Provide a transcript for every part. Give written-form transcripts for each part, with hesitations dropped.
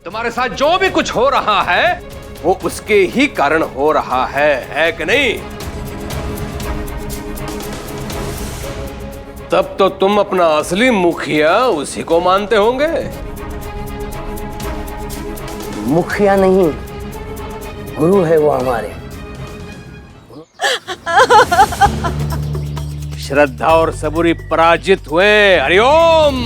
तुम्हारे साथ जो भी कुछ हो रहा है वो उसके ही कारण हो रहा है कि नहीं? तब तो तुम अपना असली मुखिया उसी को मानते होंगे। मुखिया नहीं, गुरु है वो हमारे। श्रद्धा और सबूरी पराजित हुए। हरिओम।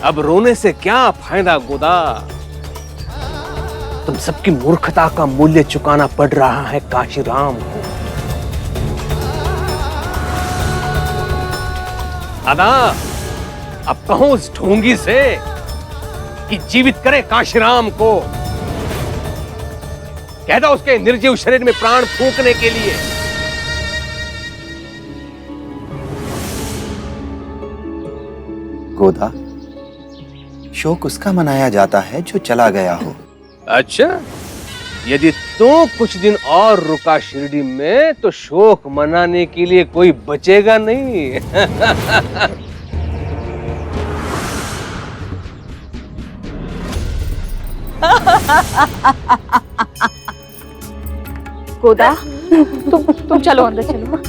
अब रोने से क्या फायदा गोदा? तुम सबकी मूर्खता का मूल्य चुकाना पड़ रहा है काशीराम को। दादा, अब कहो उस ढोंगी से कि जीवित करे काशीराम को। कह दो उसके निर्जीव शरीर में प्राण फूंकने के लिए। गोदा, शोक उसका मनाया जाता है जो चला गया हो। अच्छा, यदि तू कुछ दिन और रुका शिरडी में तो शोक मनाने के लिए कोई बचेगा नहीं। गोदा, तुम चलो अंदर चलो।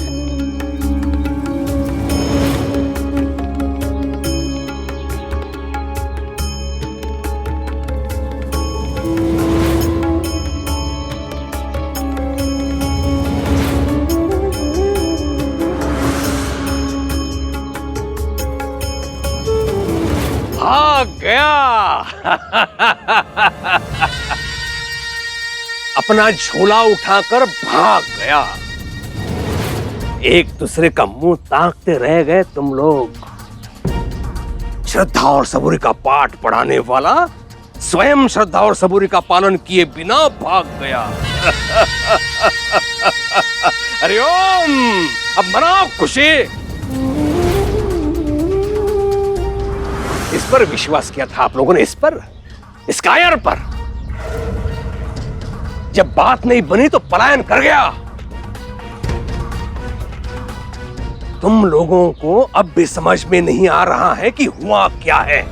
भाग गया। अपना झोला उठाकर भाग गया। एक दूसरे का मुंह ताकते रह गए तुम लोग। श्रद्धा और सबूरी का पाठ पढ़ाने वाला स्वयं श्रद्धा और सबूरी का पालन किए बिना भाग गया। हरिओम। अब मनाओ खुशी। इस पर विश्वास किया था आप लोगों ने, इस पर, इस कायर पर। जब बात नहीं बनी तो पलायन कर गया। तुम लोगों को अब भी समझ में नहीं आ रहा है कि हुआ क्या है।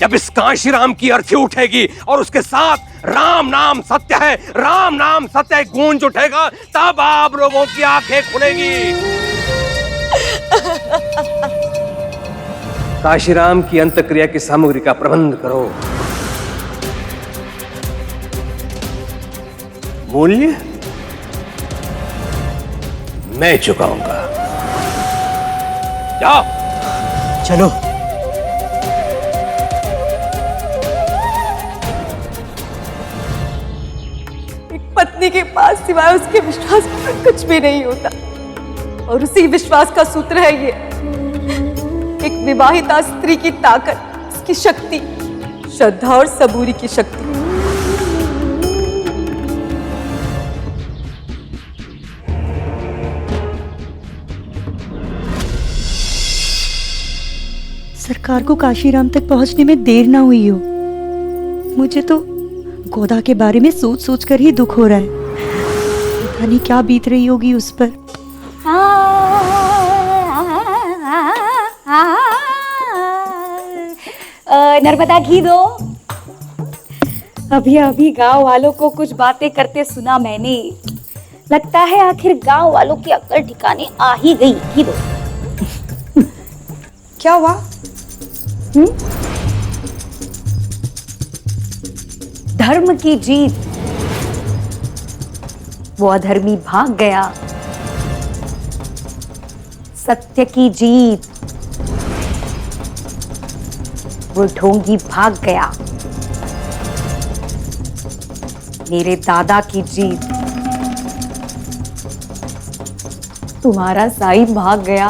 जब इस काशीराम की अर्थी उठेगी और उसके साथ राम नाम सत्य है, राम नाम सत्य है गूंज उठेगा, तब आप लोगों की आंखें खुलेगी। काशीराम की अंतक्रिया की सामग्री का प्रबंध करो। मूल्य मैं चुकाऊंगा। जाओ। चलो। एक पत्नी के पास सिवाय उसके विश्वास पर कुछ भी नहीं होता, और उसी विश्वास का सूत्र है ये। एक विवाहिता स्त्री की ताकत, उसकी शक्ति, श्रद्धा और सबूरी की शक्ति। सरकार को काशीराम तक पहुंचने में देर ना हुई हो। मुझे तो गोदा के बारे में सोच सोच कर ही दुख हो रहा है। पता नहीं क्या बीत रही होगी उस पर। नर्मदा घी दो। अभी अभी गांव वालों को कुछ बातें करते सुना मैंने। लगता है आखिर गांव वालों की अक्ल ठिकाने आ ही गई। घी दो। क्या हुआ? धर्म की जीत। वो अधर्मी भाग गया। सत्य की जीत। वो ढोंगी भाग गया। मेरे दादा की जीत। तुम्हारा साई भाग गया।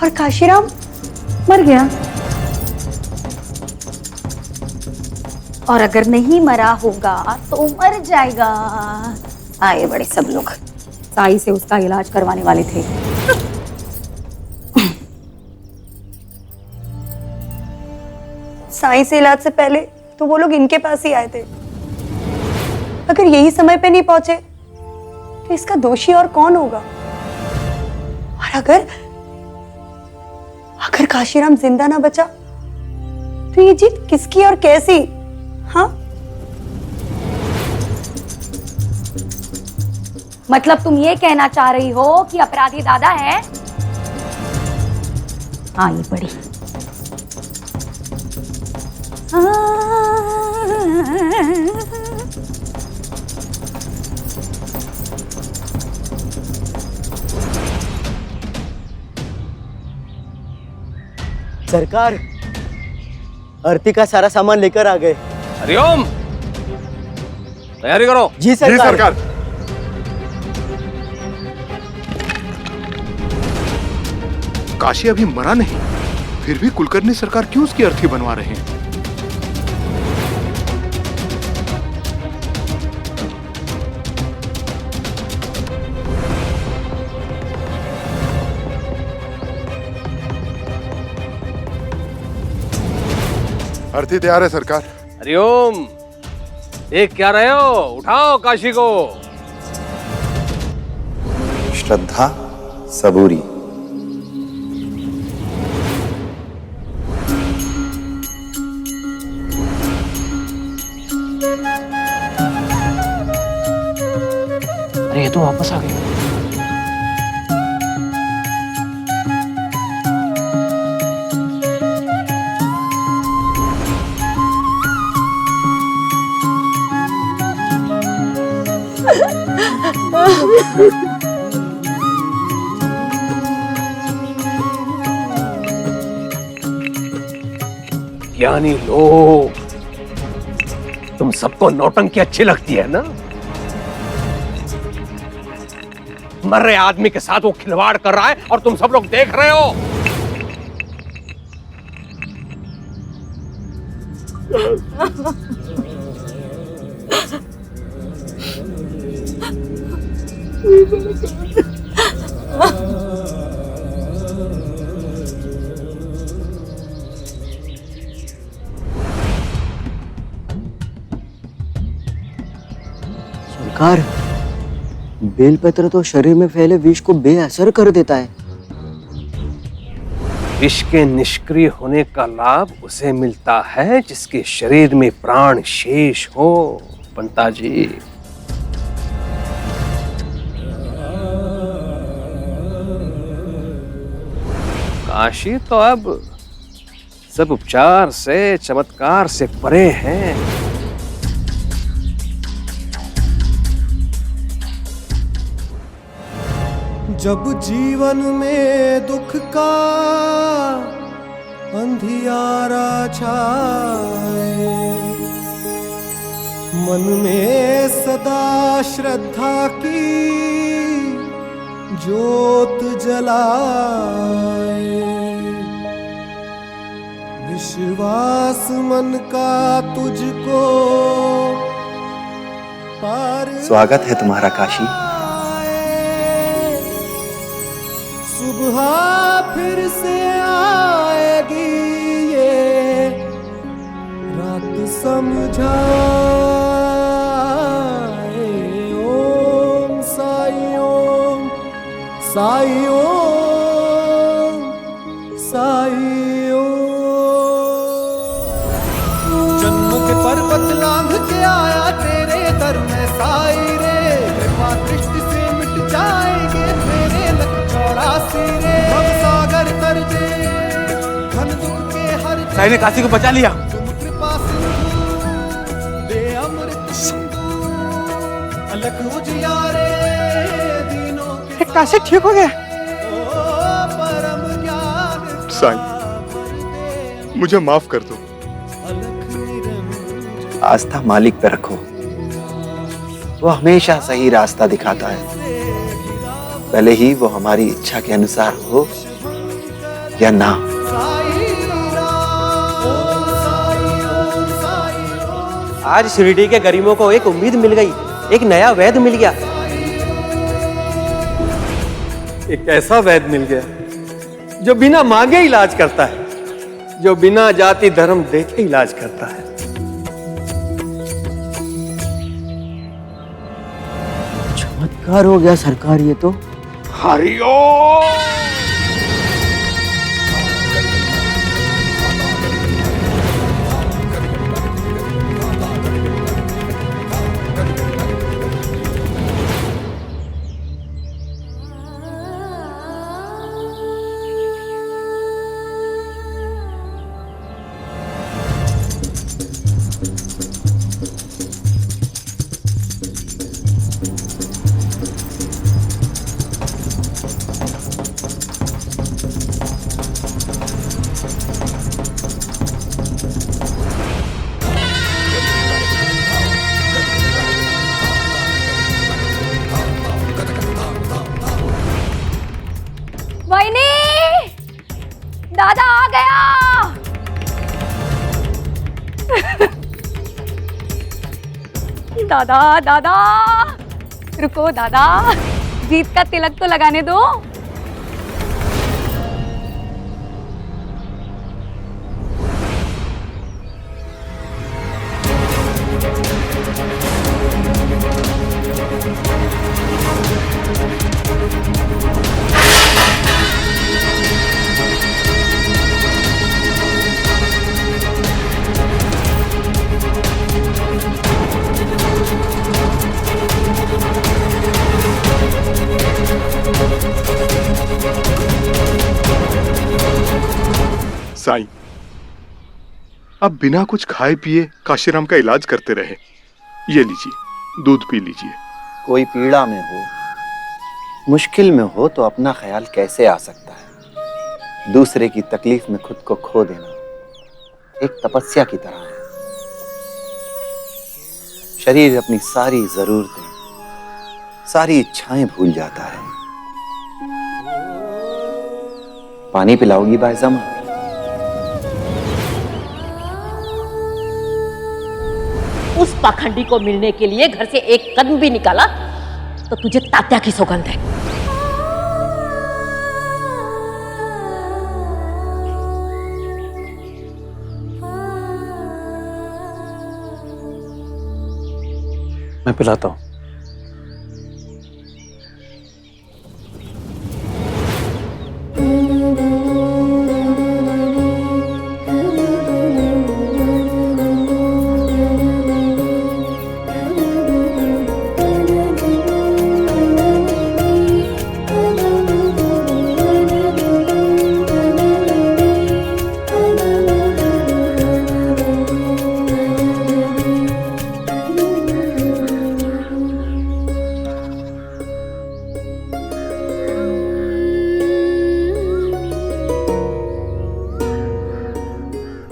और काशीराम मर गया। और अगर नहीं मरा होगा तो मर जाएगा। आए बड़े सब लोग साई से उसका इलाज करवाने वाले थे। साई से इलाज से पहले तो वो लोग इनके पास ही आए थे। अगर यही समय पे नहीं पहुंचे तो इसका दोषी और कौन होगा? और अगर काशीराम जिंदा ना बचा तो ये जीत किसकी और कैसी? हाँ, मतलब तुम ये कहना चाह रही हो कि अपराधी दादा है? हाँ, ये पड़ी। सरकार, आरती का सारा सामान लेकर आ गए। हरिओम, तैयारी करो। जी सरकार। काशी अभी मरा नहीं, फिर भी कुलकर्णी सरकार क्यों उसकी अर्थी बनवा रहे हैं? अर्थी तैयार है सरकार। हरिओम, देख क्या रहे हो? उठाओ काशी को। श्रद्धा सबूरी। अरे ये तो वापस आ गए। ज्ञानी लोग, तुम सबको नौटंकी अच्छी लगती है ना? मर रहे आदमी के साथ वो खिलवाड़ कर रहा है और तुम सब लोग देख रहे हो। सरकार, बेलपत्र तो शरीर में फैले विष को बेअसर कर देता है। विष के निष्क्रिय होने का लाभ उसे मिलता है जिसके शरीर में प्राण शेष हो। पंता जी, काशी तो अब सब उपचार से, चमत्कार से परे हैं। जब जीवन में दुख का अंधियारा छाए, मन में सदा श्रद्धा की ज्योत जलाए, विश्वास मन का तुझको पार। स्वागत है तुम्हारा काशी। सुबह फिर से आएगी ये रात समझाए। ओम साई ओम, साई ओम, साई ओम। जन्म के पर्वत लांघ के आया तेरे दर में साई रे, कृपा दृष्टि से मिट जाएंगे तेरे लख 84 रे। सागर तर दे धन दुख के हर साई ने काशी को बचा लिया। तुम कृपा सिंधु दे अमृत सिंधु, अलख उजियारे दीनों के। काशी ठीक हो गया। ओ परम ज्ञान साईं, मुझे माफ कर दो। अलख निरंजन आस्था मालिक पे रखो, वो हमेशा सही रास्ता दिखाता है, भले ही वो हमारी इच्छा के अनुसार हो या ना। आज शिरडी के गरीबों को एक उम्मीद मिल गई, एक नया वैद्य मिल गया। एक ऐसा वैद्य मिल गया जो बिना मांगे इलाज करता है, जो बिना जाति धर्म देखे इलाज करता है। चमत्कार हो गया सरकार ये तो। हरिओम। वहीनी, दादा आ गया। दादा दादा, रुको दादा, जीत का तिलक तो लगाने दो। साईं, अब बिना कुछ खाए पिए काशीराम का इलाज करते रहे। ये लीजिए, दूध पी लीजिए। कोई पीड़ा में हो, मुश्किल में हो तो अपना ख्याल कैसे आ सकता है। दूसरे की तकलीफ में खुद को खो देना एक तपस्या की तरह है। शरीर अपनी सारी जरूरतें, सारी इच्छाएं भूल जाता है। पानी पिलाओगी बायज़मा? उस पाखंडी को मिलने के लिए घर से एक कदम भी निकाला तो तुझे तात्या की सौगंध है। मैं पिलाता हूं।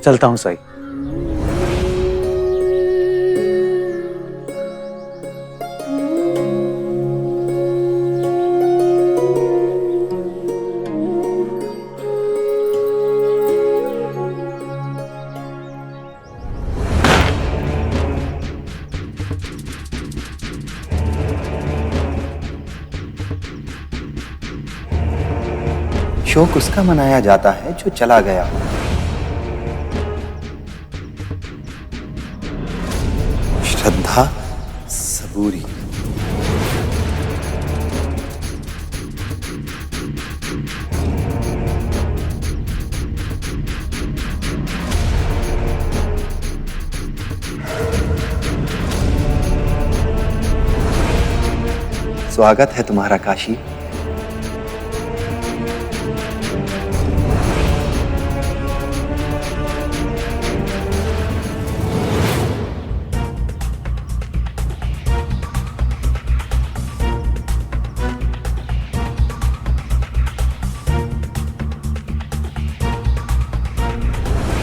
चलता हूं साईं। शोक उसका मनाया जाता है जो चला गया। श्रद्धा सबूरी। स्वागत है तुम्हारा काशी।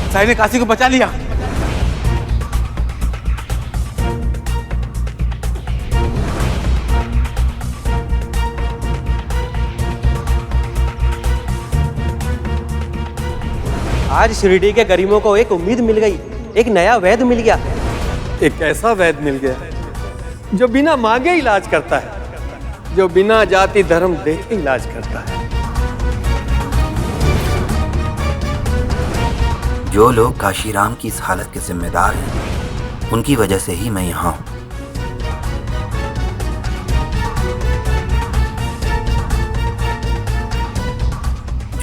साईं ने काशी को बचा लिया। आज शिरडी के गरीबों को एक उम्मीद मिल गई, एक नया वैद्य मिल गया। एक ऐसा वैद्य मिल गया जो बिना मांगे इलाज करता है, जो बिना जाति धर्म देखे इलाज करता है। जो लोग काशीराम की इस हालत के जिम्मेदार हैं, उनकी वजह से ही मैं यहाँ हूं।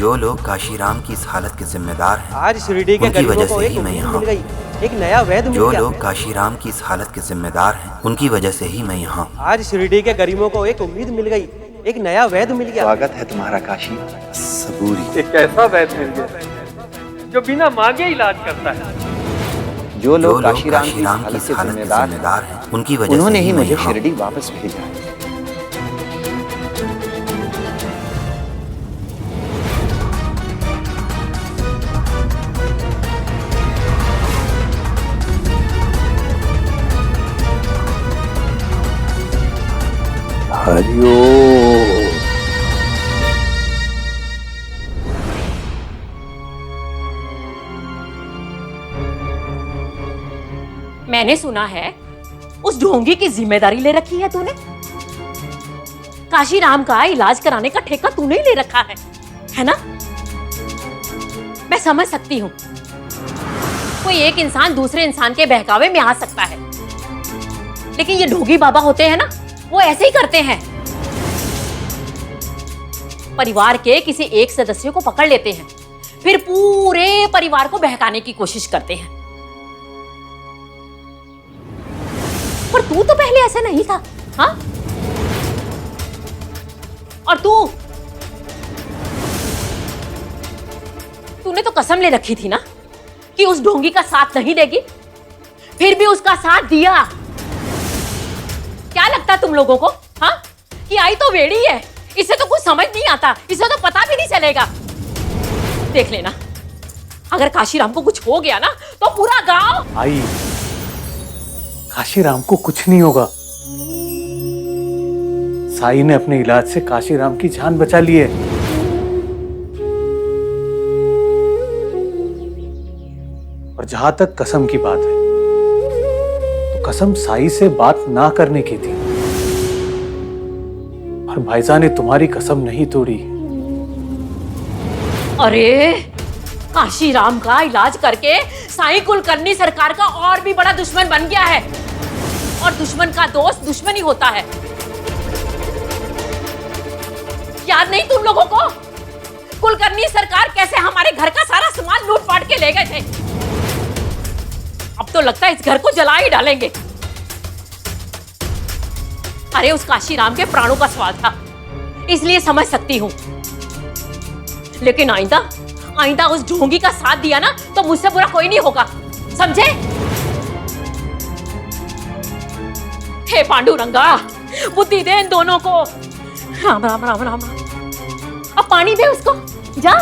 जो लोग काशीराम की इस हालत के जिम्मेदार हैं, आज शिरडी के उनकी गरीबों वजह को से एक ही मैं उम्मीद यहाँ मिल गई, एक नया वैद मिल जो गया। लोग काशीराम की इस हालत के जिम्मेदार हैं, उनकी वजह से ही मैं यहाँ आज शिरडी के गरीबों को एक उम्मीद मिल गई, एक नया वैद मिल गया। स्वागत है तुम्हारा काशी सबूरी। एक ऐसा वैद मिल गया जो बिना मांगे इलाज करता है। जो लोग काशीराम काशीराम की की इस इस हालत के जिम्मेदार हैं, उनकी वजह उन्होंने से ही मैं मुझे यहाँ शिरडी वापस भेजा है। हरिओम। मैंने सुना है उस ढोंगी की जिम्मेदारी ले रखी है तूने। काशीराम का इलाज कराने का ठेका तूने ही ले रखा है ना? मैं समझ सकती हूँ कोई एक इंसान दूसरे इंसान के बहकावे में आ सकता है, लेकिन ये ढोंगी बाबा होते हैं ना, वो ऐसे ही करते हैं। परिवार के किसी एक सदस्य को पकड़ लेते हैं, फिर पूरे परिवार को बहकाने की कोशिश करते हैं। पर तू तो पहले ऐसा नहीं था, हाँ? और तूने तो कसम ले रखी थी ना कि उस ढोंगी का साथ नहीं देगी, फिर भी उसका साथ दिया। क्या लगता तुम लोगों को, हाँ? कि आई तो वेड़ी है, इसे तो कुछ समझ नहीं आता, इसे तो पता भी नहीं चलेगा। देख लेना, अगर काशीराम को कुछ हो गया ना तो पूरा गांव। आई, काशीराम को कुछ नहीं होगा। साई ने अपने इलाज से काशीराम की जान बचा ली है। और जहां तक कसम की बात है, तो कसम साई से बात ना करने की थी, और भाईजान ने तुम्हारी कसम नहीं तोड़ी। अरे काशीराम का इलाज करके साई कुलकर्णी सरकार का और भी बड़ा दुश्मन बन गया है, और दुश्मन का दोस्त दुश्मन ही होता है। याद नहीं तुम लोगों को कुलकर्णी सरकार कैसे हमारे घर का सारा सामान लूट पाट के ले गए थे? अब तो लगता है इस घर को जला ही डालेंगे। अरे उस काशीराम के प्राणों का सवाल था, इसलिए समझ सकती हूं, लेकिन आइंदा उस ढोंगी का साथ दिया ना तो मुझसे बुरा कोई नहीं होगा, समझे? हे पांडुरंगा, बुद्धि दे इन दोनों को। राम राम राम राम। अब पानी दे उसको, जा।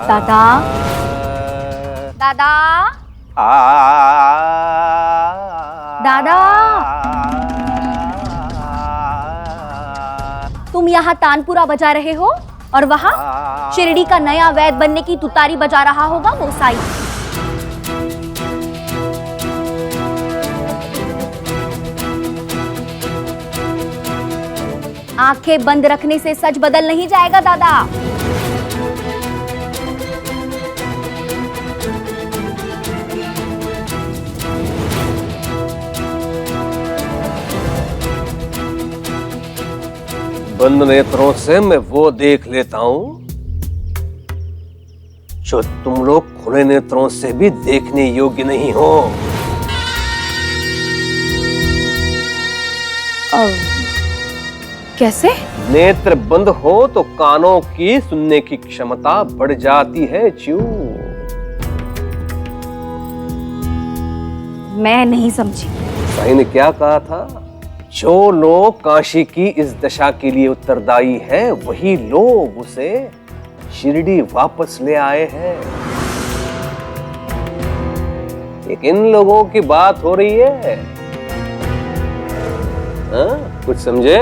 दादा, दादा, दादा, तुम यहाँ तानपुरा बजा रहे हो और वहाँ शिरडी का नया वैद बनने की तुतारी बजा रहा होगा वो साई। आंखें बंद रखने से सच बदल नहीं जाएगा दादा। बंद नेत्रों से मैं वो देख लेता हूं जो तुम लोग खुले नेत्रों से भी देखने योग्य नहीं हो। कैसे? नेत्र बंद हो तो कानों की सुनने की क्षमता बढ़ जाती है। क्यों? मैं नहीं समझी। साईं ने क्या कहा था? जो लोग काशी की इस दशा के लिए उत्तरदायी है, वही लोग उसे शिरडी वापस ले आए हैं। एक इन लोगों की बात हो रही है, हाँ? कुछ समझे?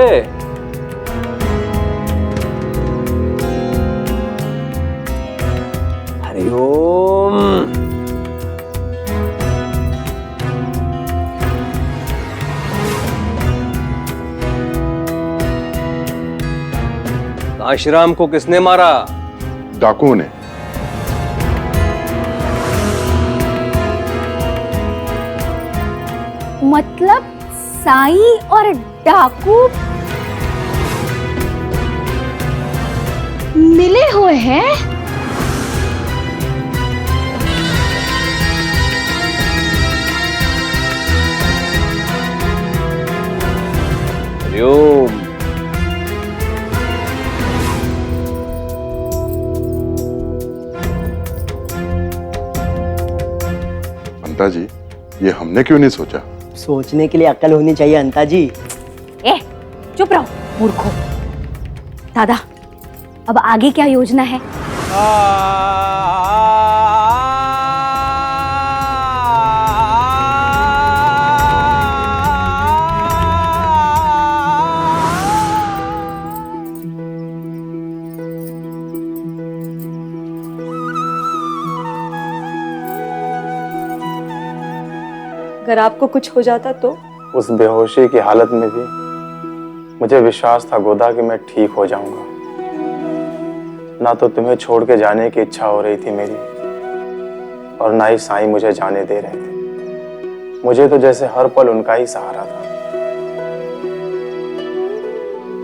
हरिओम। काशीराम को किसने मारा? डाकुओं ने। मतलब साईं और डाकू मिले हुए हैं? हरिओम। अंता जी, ये हमने क्यों नहीं सोचा? सोचने के लिए अक्ल होनी चाहिए अंता जी। ए, चुप रहो मूर्खो। दादा, अब आगे क्या योजना है? अगर आपको कुछ हो जाता तो? उस बेहोशी की हालत में भी मुझे विश्वास था गोदा कि मैं ठीक हो जाऊंगा। ना तो तुम्हें छोड़ के जाने की इच्छा हो रही थी मेरी, और ना ही साईं मुझे जाने दे रहे थे। मुझे तो जैसे हर पल उनका ही सहारा था।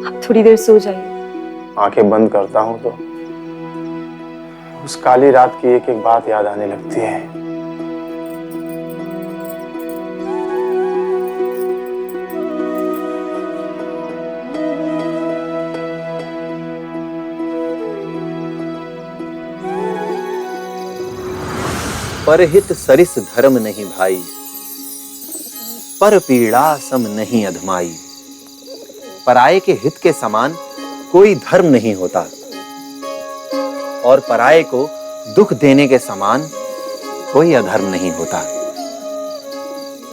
आप थोड़ी देर सो जाइए। आंखें बंद करता हूं तो उस काली रात की एक एक बात याद आने लगती है। परहित सरिस धर्म नहीं भाई, पर पीड़ा सम नहीं अधमाई। पराये के हित के समान कोई धर्म नहीं होता, और पराये को दुख देने के समान कोई अधर्म नहीं होता।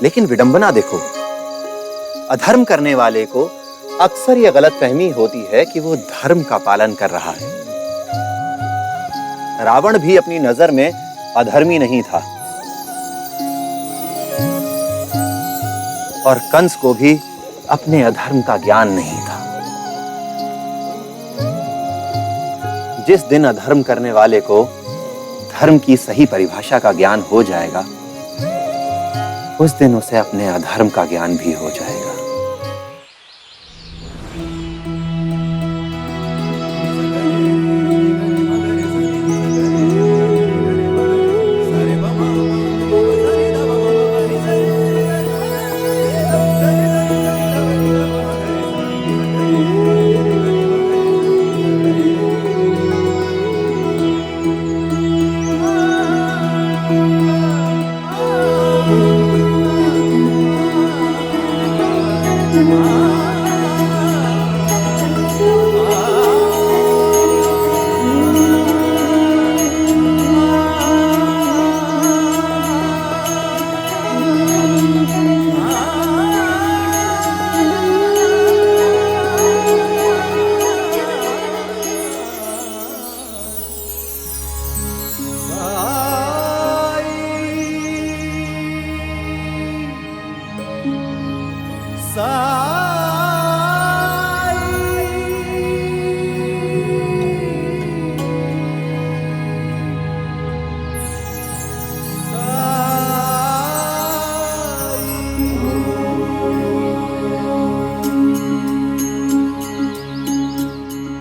लेकिन विडंबना देखो, अधर्म करने वाले को अक्सर यह गलतफहमी होती है कि वो धर्म का पालन कर रहा है। रावण भी अपनी नजर में अधर्मी नहीं था, और कंस को भी अपने अधर्म का ज्ञान नहीं था। जिस दिन अधर्म करने वाले को धर्म की सही परिभाषा का ज्ञान हो जाएगा, उस दिन उसे अपने अधर्म का ज्ञान भी हो जाएगा।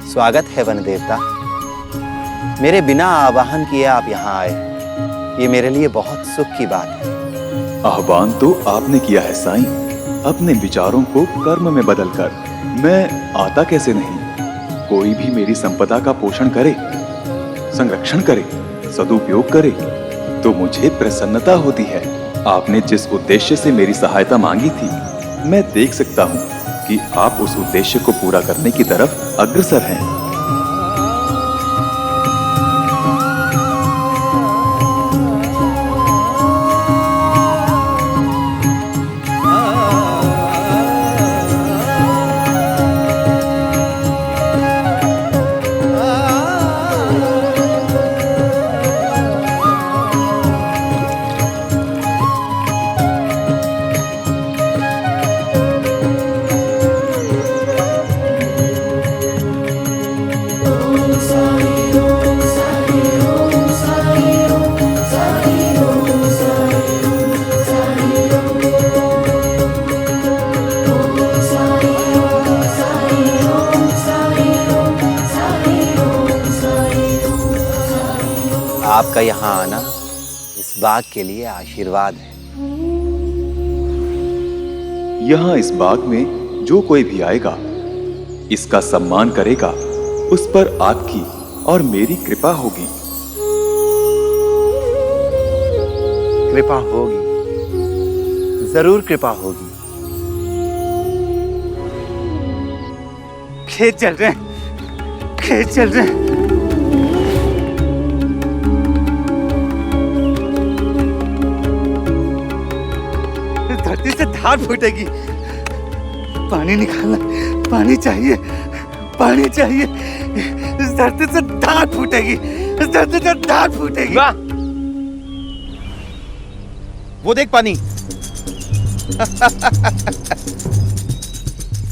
स्वागत है वन देवता। मेरे बिना आवाहन किए आप यहाँ आए, ये मेरे लिए बहुत सुख की बात है। आह्वान तो आपने किया है साईं, अपने विचारों को कर्म में बदलकर। मैं आता कैसे नहीं। कोई भी मेरी संपदा का पोषण करे, संरक्षण करे, सदुपयोग करे तो मुझे प्रसन्नता होती है। आपने जिस उद्देश्य से मेरी सहायता मांगी थी, मैं देख सकता हूँ कि आप उस उद्देश्य को पूरा करने की तरफ अग्रसर हैं। आपका यहाँ आना इस बाग के लिए आशीर्वाद है। यहाँ इस बाग में जो कोई भी आएगा, इसका सम्मान करेगा, उस पर आपकी और मेरी कृपा होगी। कृपा होगी, जरूर कृपा होगी। खेत चल रहे हैं, खेत चल रहे हैं। धरती से धार फूटेगी, पानी निकालना, पानी चाहिए, पानी चाहिए। इस धरती से धार फूटेगी, इस धरती से धार फूटेगी। वो देख पानी।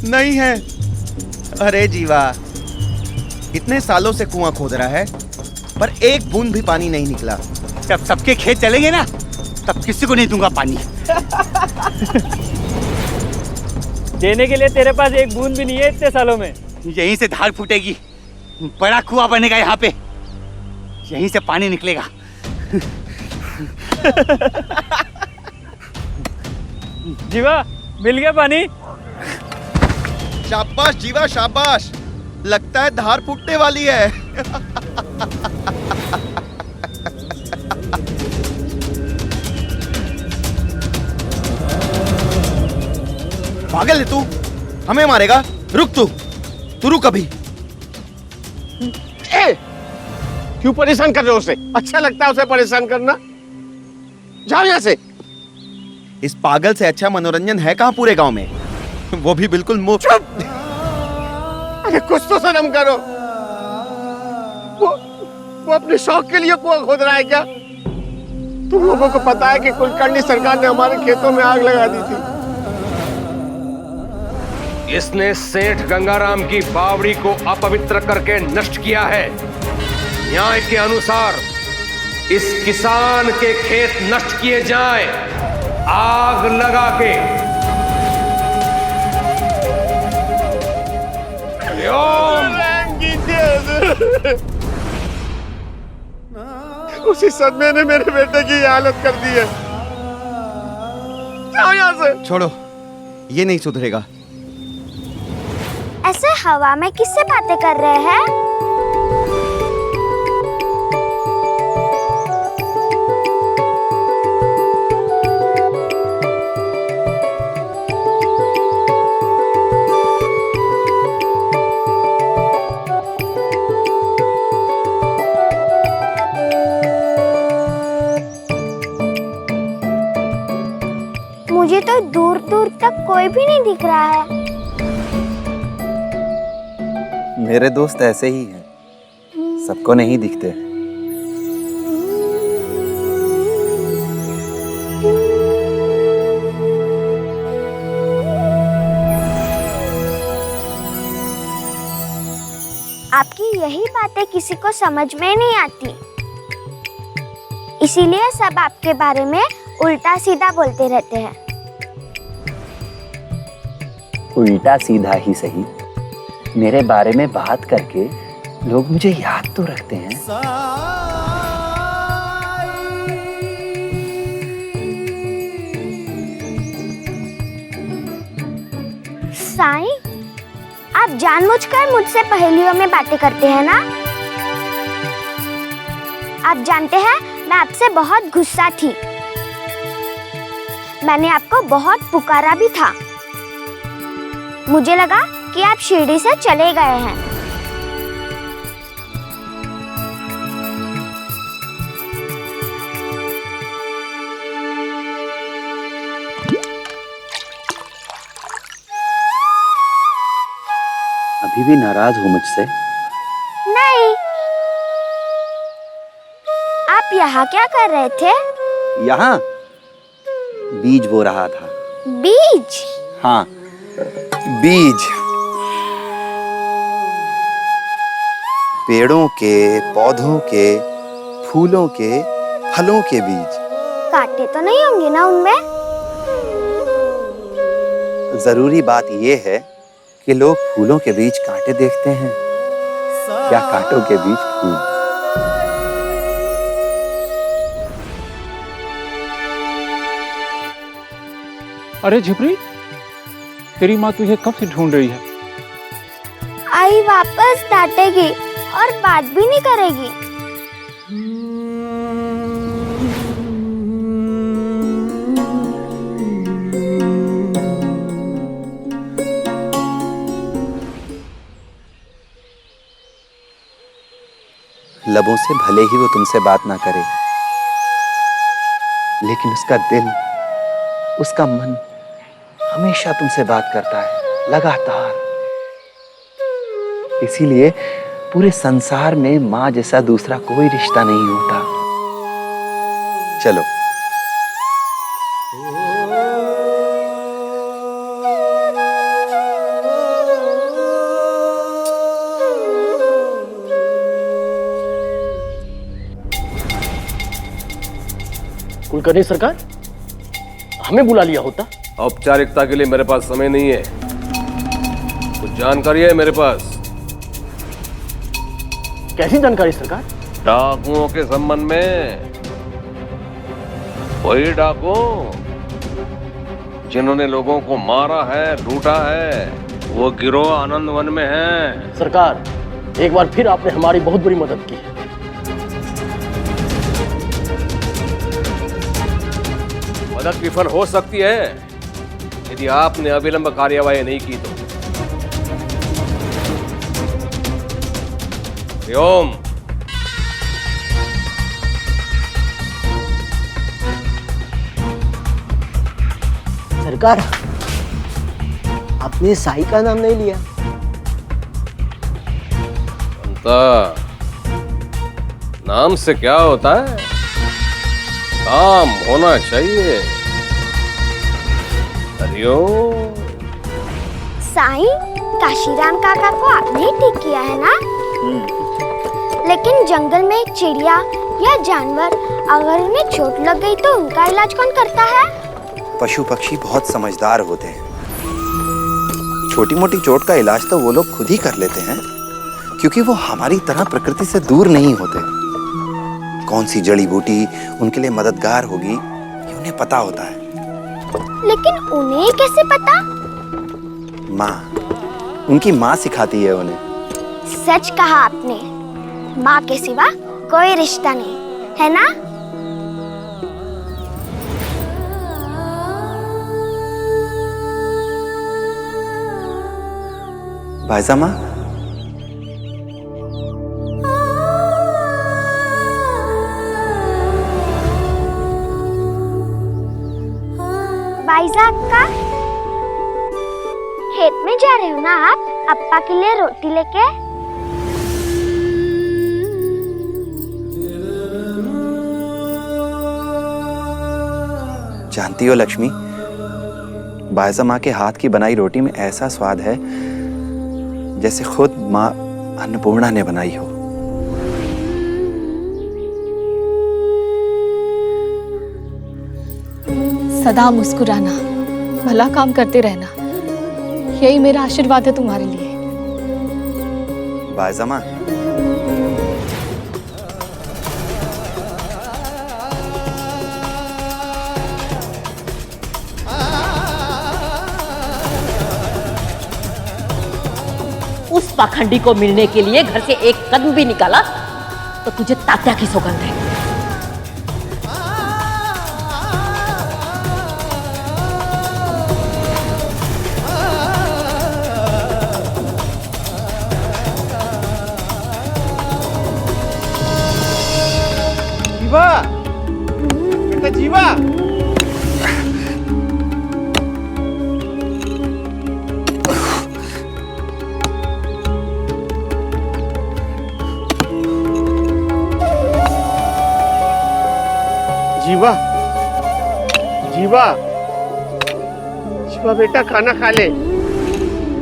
नहीं है। अरे जीवा, इतने सालों से कुआं खोद रहा है पर एक बूंद भी पानी नहीं निकला। जब सबके खेत चलेंगे ना, तब किसी को नहीं दूंगा पानी। देने के लिए तेरे पास एक बूंद भी नहीं है इतने सालों में। यहीं से धार फूटेगी, बड़ा कुआं बनेगा यहाँ पे, यहीं से पानी निकलेगा। जीवा, मिल गया पानी। शाबाश जीवा, शाबाश। लगता है धार फूटने वाली है। पागल है तू, हमें मारेगा? रुक तू रुक अभी। क्यों परेशान कर रहे हो उसे? अच्छा लगता है उसे परेशान करना? जाओ यहाँ से। इस पागल से अच्छा मनोरंजन है कहाँ पूरे गांव में, वो भी बिल्कुल मुफ्त। अरे कुछ तो शर्म करो। वो अपने शौक के लिए कुआं खोद रहा है क्या? तुम लोगों को पता है कि कुलकर्णी सरकार ने हमारे खेतों में आग लगा दी थी। इसने सेठ गंगाराम की बावड़ी को अपवित्र करके नष्ट किया है। न्याय के अनुसार इस किसान के खेत नष्ट किए जाएं, आग लगा के। उसी सदमे ने मेरे बेटे की हालत कर दी है। जाओ यहाँ से। छोड़ो, ये नहीं सुधरेगा। ऐसे हवा में किससे बातें कर रहे हैं? मुझे तो दूर दूर तक कोई भी नहीं दिख रहा है। मेरे दोस्त ऐसे ही हैं, सबको नहीं दिखते। आपकी यही बातें किसी को समझ में नहीं आती, इसीलिए सब आपके बारे में उल्टा सीधा बोलते रहते हैं। उल्टा सीधा ही सही, मेरे बारे में बात करके लोग मुझे याद तो रखते हैं। साईं, आप जानबूझकर मुझसे पहेलियों में बातें करते हैं ना? आप जानते हैं, मैं आपसे बहुत गुस्सा थी। मैंने आपको बहुत पुकारा भी था। मुझे लगा कि आप शिरडी से चले गए हैं। अभी भी नाराज हो मुझसे? नहीं। आप यहाँ क्या कर रहे थे? यहाँ बीज बो रहा था। बीज? हाँ, बीज। पेड़ों के, पौधों के, फूलों के, फलों के बीज। कांटे तो नहीं होंगे ना उनमें? जरूरी बात यह है कि लोग फूलों के बीच कांटे देखते हैं या कांटों के बीच फूल। अरे झिपरी, तेरी माँ तुझे कब से ढूंढ रही है। आई वापस डांटेगी और बात भी नहीं करेगी। लबों से भले ही वो तुमसे बात ना करे, लेकिन उसका दिल, उसका मन हमेशा तुमसे बात करता है, लगातार। इसीलिए पूरे संसार में माँ जैसा दूसरा कोई रिश्ता नहीं होता। चलो कुलकर्णी सरकार, हमें बुला लिया होता। औपचारिकता के लिए मेरे पास समय नहीं है। कुछ जानकारी है मेरे पास। कैसी जानकारी सरकार? डाकुओं के संबंध में। वही डाकू जिन्होंने लोगों को मारा है, लूटा है, वो गिरोह आनंदवन में है। सरकार, एक बार फिर आपने हमारी बहुत बड़ी मदद की है। मदद विफल हो सकती है यदि आपने अविलंब कार्यवाही नहीं की तो। ओम। सरकार, आपने साई का नाम नहीं लिया। नाम से क्या होता है? काम होना चाहिए। हरिओम। साईं, काशीराम काका को आपने ही ठीक किया है ना? लेकिन जंगल में एक चिड़िया या जानवर अगर उन्हें चोट लग गई तो उनका इलाज कौन करता है? पशु पक्षी बहुत समझदार होते हैं। छोटी मोटी चोट का इलाज तो वो लोग खुद ही कर लेते हैं, क्योंकि वो हमारी तरह प्रकृति से दूर नहीं होते। कौन सी जड़ी बूटी उनके लिए मददगार होगी ये उन्हें पता होता है। लेकिन उन्हें कैसे पता? माँ, उनकी माँ सिखाती है उन्हें। सच कहा आपने, माँ के सिवा कोई रिश्ता नहीं है ना? भाईसा माँ, बाईजा अक्का, खेत में जा रहे हो ना आप अप्पा के लिए रोटी लेके? जानती हो लक्ष्मी, बायजा माँ के हाथ की बनाई रोटी में ऐसा स्वाद है जैसे खुद माँ अन्नपूर्णा ने बनाई हो। सदा मुस्कुराना, भला काम करते रहना, यही मेरा आशीर्वाद है तुम्हारे लिए। बायजा माँ, उस पाखंडी को मिलने के लिए घर से एक कदम भी निकाला तो तुझे तात्या की सौगंध है। जीवा, बेटा जीवा। जीवा, जीवा, जीवा बेटा खाना खा ले।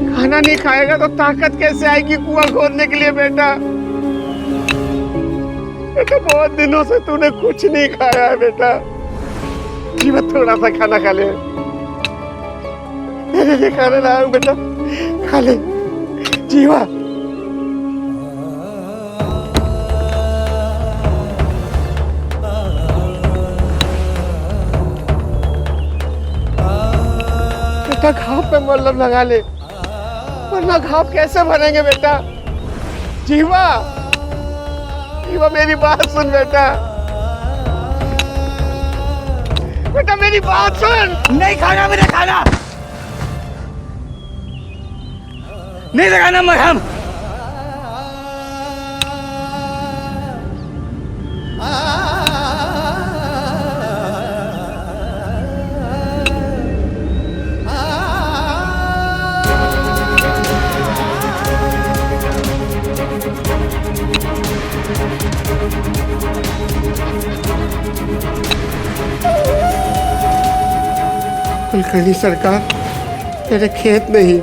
खाना नहीं खाएगा तो ताकत कैसे आएगी कुआं खोदने के लिए बेटा? बेटा बहुत दिनों से तूने कुछ नहीं खाया है बेटा। जीवा थोड़ा सा खाना खा ले। तेरे लिए खाना लाया हूं बेटा, खा ले जीवा। बेटा घाव पे मल्लम लगा ले, वरना घाव कैसे भरेंगे बेटा। जीवा, जीवा मेरी बात सुन बेटा, बेटा मेरी बात सुन। नहीं खाना मुझे खाना, नहीं लगाना मरहम। कुलकर्णी सरकार, मेरे खेत नहीं,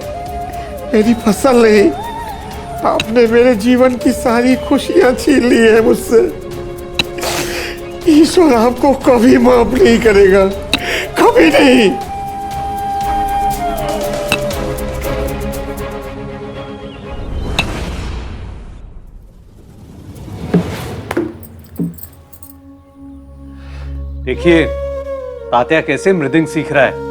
मेरी फसल नहीं, आपने मेरे जीवन की सारी खुशियां छीन ली है मुझसे। ईश्वर आपको कभी माफ नहीं करेगा, कभी नहीं। देखिए तात्या कैसे मृदंग सीख रहा है।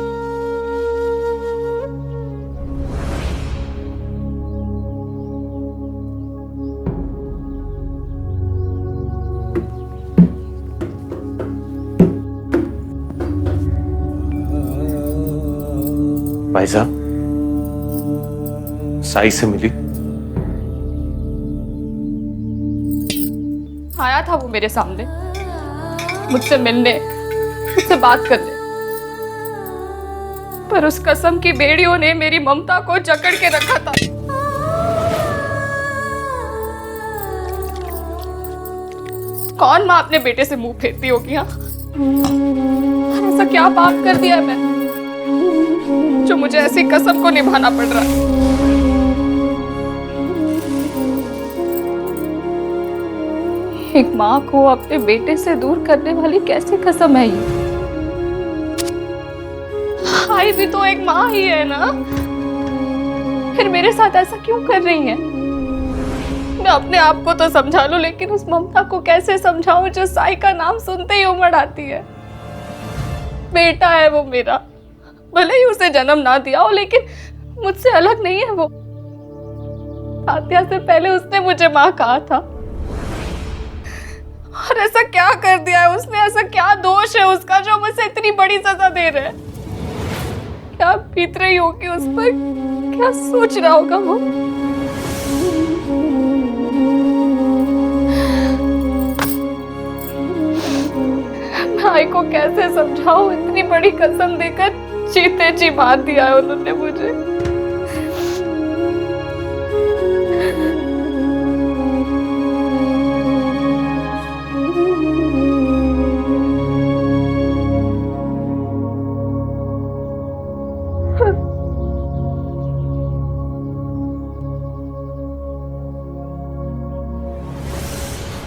भाई साहब, साई से मिली? आया था वो मेरे सामने, मुझसे मिलने, मुझसे बात करने, पर उस कसम की बेड़ियों ने मेरी ममता को जकड़ के रखा था। कौन माँ अपने बेटे से मुंह फेरती होगी? हाँ, ऐसा क्या पाप कर दिया मैं जो मुझे ऐसी कसम को निभाना पड़ रहा है? एक माँ को अपने बेटे से दूर करने वाली कैसी कसम है ये? आई भी तो एक माँ ही है ना, फिर मेरे साथ ऐसा क्यों कर रही है? मैं अपने आप को तो समझा लूं, लेकिन उस ममता को कैसे समझाऊं जो साई का नाम सुनते ही उमड़ आती है? बेटा है वो मेरा, भले ही उसे जन्म ना दिया हो, लेकिन मुझसे अलग नहीं है वो। तात्या से पहले उसने मुझे माँ कहा था, और ऐसा क्या कर दिया है उसने? ऐसा क्या दोष है उसका जो मुझे इतनी बड़ी सजा दे रहे हैं? क्या बीत रही होगी उस पर, क्या सोच रहा होगा वो? भाई को कैसे समझाऊं? इतनी बड़ी कसम देकर जीते जी मार दिया है उन्होंने मुझे।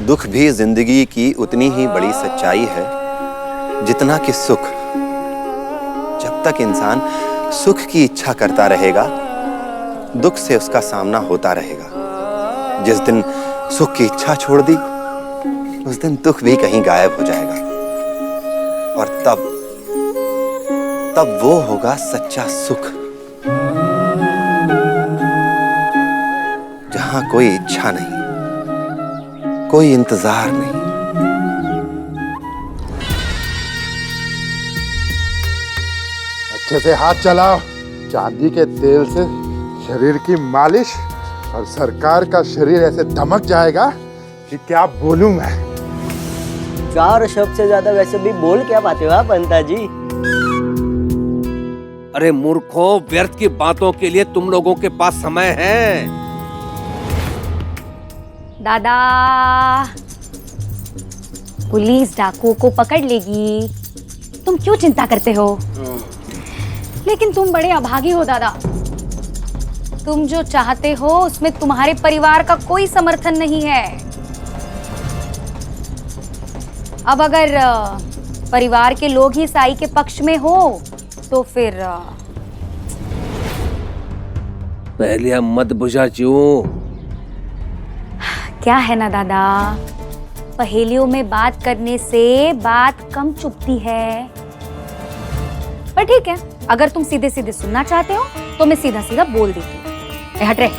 दुख भी जिंदगी की उतनी ही बड़ी सच्चाई है जितना कि सुख। जब तक इंसान सुख की इच्छा करता रहेगा, दुख से उसका सामना होता रहेगा। जिस दिन सुख की इच्छा छोड़ दी, उस दिन दुख भी कहीं गायब हो जाएगा, और तब वो होगा सच्चा सुख, जहां कोई इच्छा नहीं, कोई इंतजार नहीं। अच्छे से हाथ चलाओ। चांदी के तेल से शरीर की मालिश, और सरकार का शरीर ऐसे दमक जाएगा कि क्या बोलूं मैं। 4 शब्द से ज्यादा वैसे भी बोल क्या पाते हो आप पंता जी? अरे मूर्खों, व्यर्थ की बातों के लिए तुम लोगों के पास समय है। दादा, पुलिस डाकू को पकड़ लेगी, तुम क्यों चिंता करते हो? लेकिन तुम बड़े अभागी हो दादा। तुम जो चाहते हो उसमें तुम्हारे परिवार का कोई समर्थन नहीं है। अब अगर परिवार के लोग ही साई के पक्ष में हो तो फिर पहले मत बुझा क्यों? क्या है ना दादा, पहेलियों में बात करने से बात कम चुभती है। पर ठीक है, अगर तुम सीधे सीधे सुनना चाहते हो तो मैं सीधा सीधा बोल देती हूँ। हट रहे।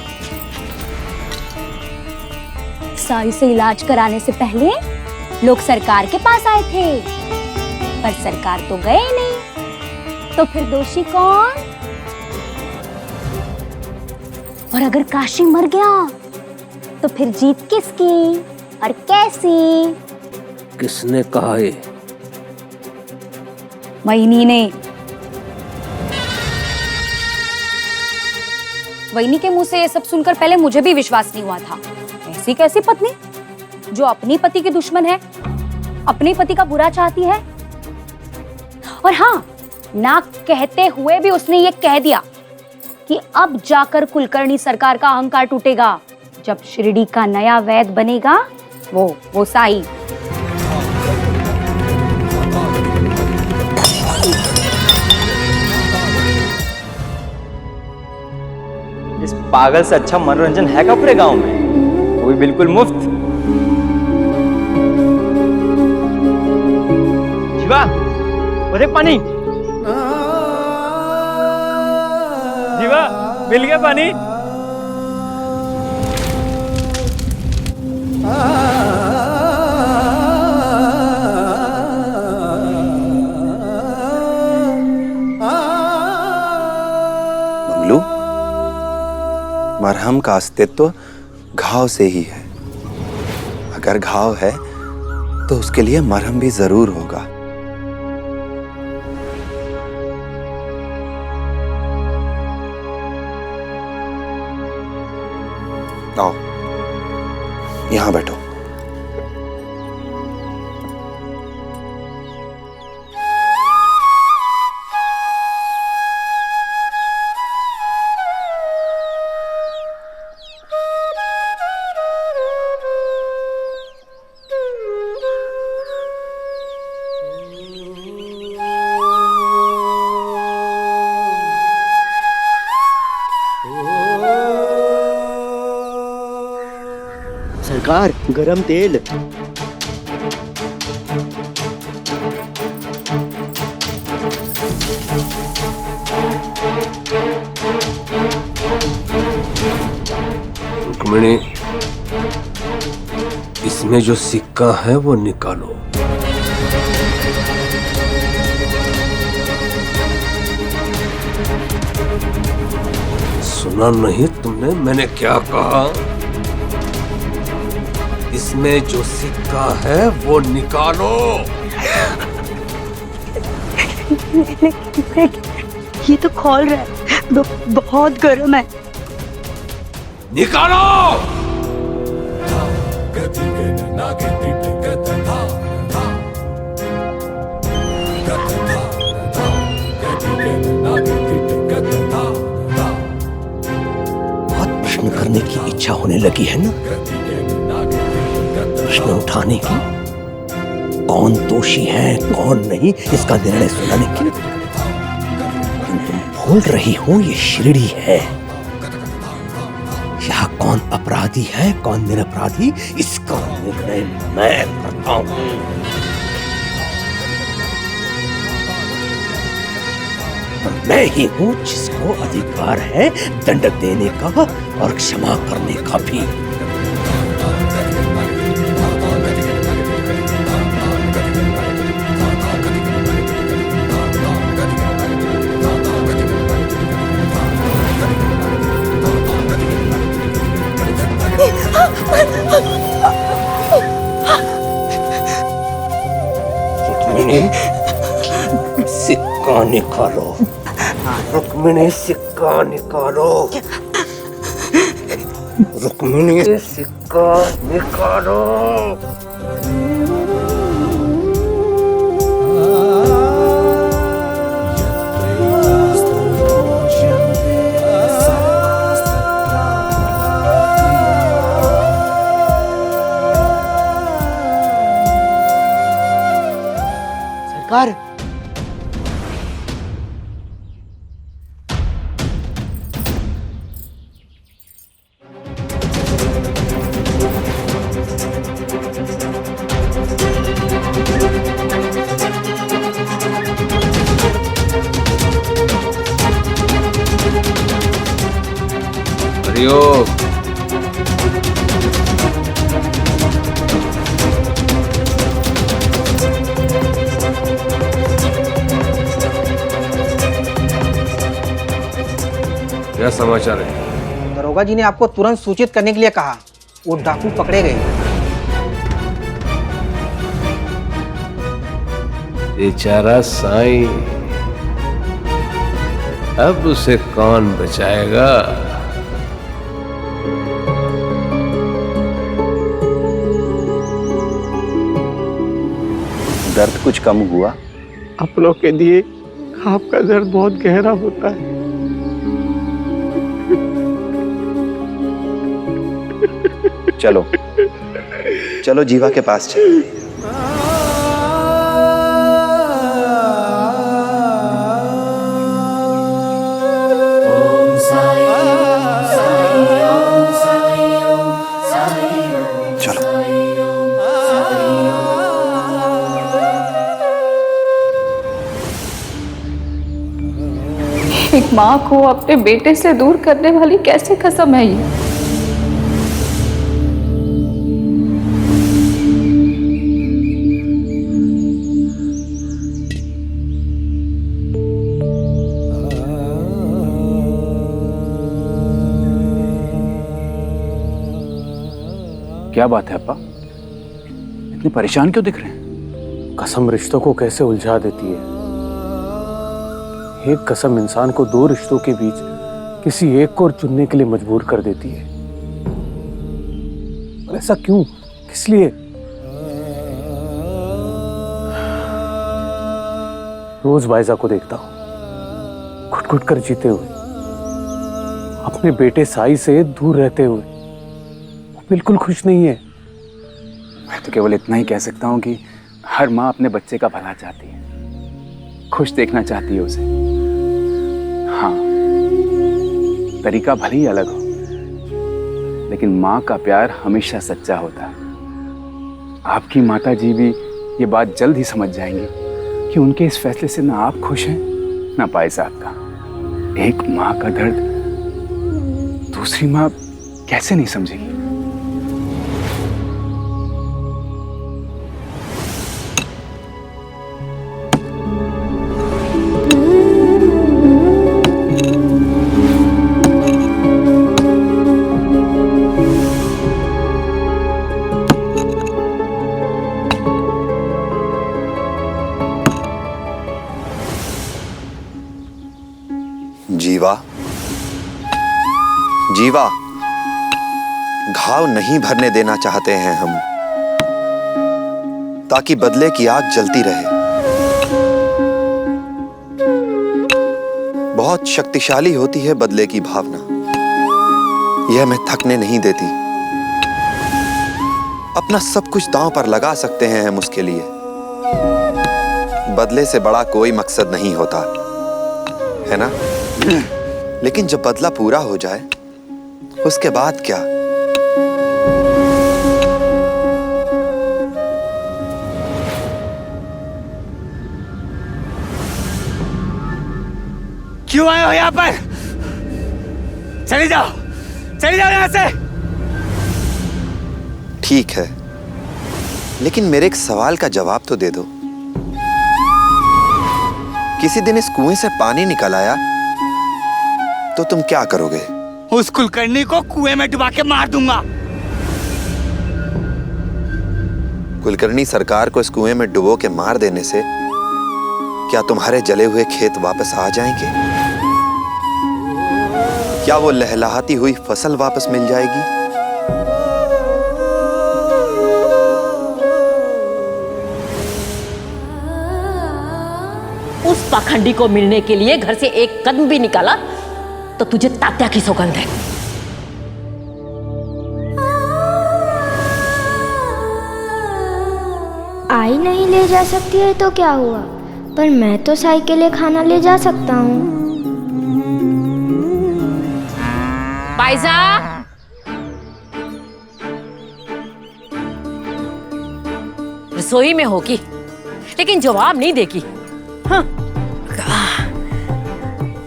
साई से इलाज कराने से पहले लोग सरकार के पास आए थे, पर सरकार तो गए नहीं, तो फिर दोषी कौन? और अगर काशी मर गया तो फिर जीत किसकी और कैसी? किसने कहा ये? वहीनी ने। वहीनी के मुंह से ये सब सुनकर पहले मुझे भी विश्वास नहीं हुआ था। ऐसी कैसी पत्नी जो अपनी पति की दुश्मन है, अपने पति का बुरा चाहती है। और हाँ, ना कहते हुए भी उसने ये कह दिया कि अब जाकर कुलकर्णी सरकार का अहंकार टूटेगा जब शिरडी का नया वैद बनेगा वो साई। इस पागल से अच्छा मनोरंजन है क्या पूरे गांव में? वो भी बिल्कुल मुफ्त। जीवा, वो देख पानी। जीवा, मिल गया पानी। बबलू, मरहम का अस्तित्व घाव से ही है। अगर घाव है तो उसके लिए मरहम भी जरूर होगा। आओ, यहां बैठो। सरकार, गरम तेल। रुक्मिणी, इसमें जो सिक्का है वो निकालो। सुना नहीं तुमने मैंने क्या कहा? इसमें जो सिक्का है वो निकालो। ये तो खोल रहा है, बहुत गर्म है। निकालो। बहुत प्रश्न करने की इच्छा होने लगी है ना? प्रश्न उठाने की, कौन दोषी है कौन नहीं इसका निर्णय सुनाने की। तुम भूल रही हो ये शिरडी है। यहाँ कौन अपराधी है कौन निरपराधी इसका निर्णय मैं करता हूँ। मैं ही हूँ जिसको अधिकार है दंड देने का और क्षमा करने का भी। सिक्का निकालो। रुक्मिणी, सिक्का निकालो। रुक्मिणी, सिक्का निकालो। सरकार, पियो। क्या समाचार है? दरोगा जी ने आपको तुरंत सूचित करने के लिए कहा। वो डाकू पकड़े गए। बेचारा साईं, अब उसे कौन बचाएगा? दर्द कुछ कम हुआ? अपनों के लिए आपका दर्द बहुत गहरा होता है। चलो चलो जीवा के पास चलो। एक माँ को अपने बेटे से दूर करने वाली कैसी कसम है ये? क्या बात है अप्पा, इतने परेशान क्यों दिख रहे हैं? कसम रिश्तों को कैसे उलझा देती है। एक कसम इंसान को दो रिश्तों के बीच किसी एक को चुनने के लिए मजबूर कर देती है। और ऐसा क्यों, किस लिए? रोज बाइजा को देखता हूं घुट घुट कर जीते हुए, अपने बेटे साई से दूर रहते हुए। वो बिल्कुल खुश नहीं है। मैं तो केवल इतना ही कह सकता हूँ कि हर माँ अपने बच्चे का भला चाहती है, खुश देखना चाहती है उसे। हाँ, तरीका भले ही अलग हो, लेकिन माँ का प्यार हमेशा सच्चा होता है। आपकी माता जी भी ये बात जल्द ही समझ जाएंगी कि उनके इस फैसले से ना आप खुश हैं ना पाई साहब का। एक माँ का दर्द दूसरी माँ कैसे नहीं समझेगी? जीवा, जीवा, घाव नहीं भरने देना चाहते हैं हम, ताकि बदले की आग जलती रहे। बहुत शक्तिशाली होती है बदले की भावना, यह हमें थकने नहीं देती। अपना सब कुछ दांव पर लगा सकते हैं हम उसके लिए। बदले से बड़ा कोई मकसद नहीं होता, है ना? लेकिन जब बदला पूरा हो जाए, उसके बाद क्या? क्यों आए हो यहाँ पर? चले जाओ, चले जाओ यहाँ से। ठीक है, लेकिन मेरे एक सवाल का जवाब तो दे दो। किसी दिन इस कुएं से पानी निकल आया तो तुम क्या करोगे? उस कुलकर्णी को कुएं में डुबा के मार दूंगा। कुलकर्णी सरकार को इस कुएं में डुबो के मार देने से क्या तुम्हारे जले हुए खेत वापस आ जाएंगे? क्या वो लहलहाती हुई फसल वापस मिल जाएगी? उस पाखंडी को मिलने के लिए घर से एक कदम भी निकाला तो तुझे तात्या की सौगंध है। आई नहीं ले जा सकती है तो क्या हुआ, पर मैं तो साई के लिए खाना ले जा सकता हूँ। बाइजा, रसोई में होगी लेकिन जवाब नहीं देगी। हाँ।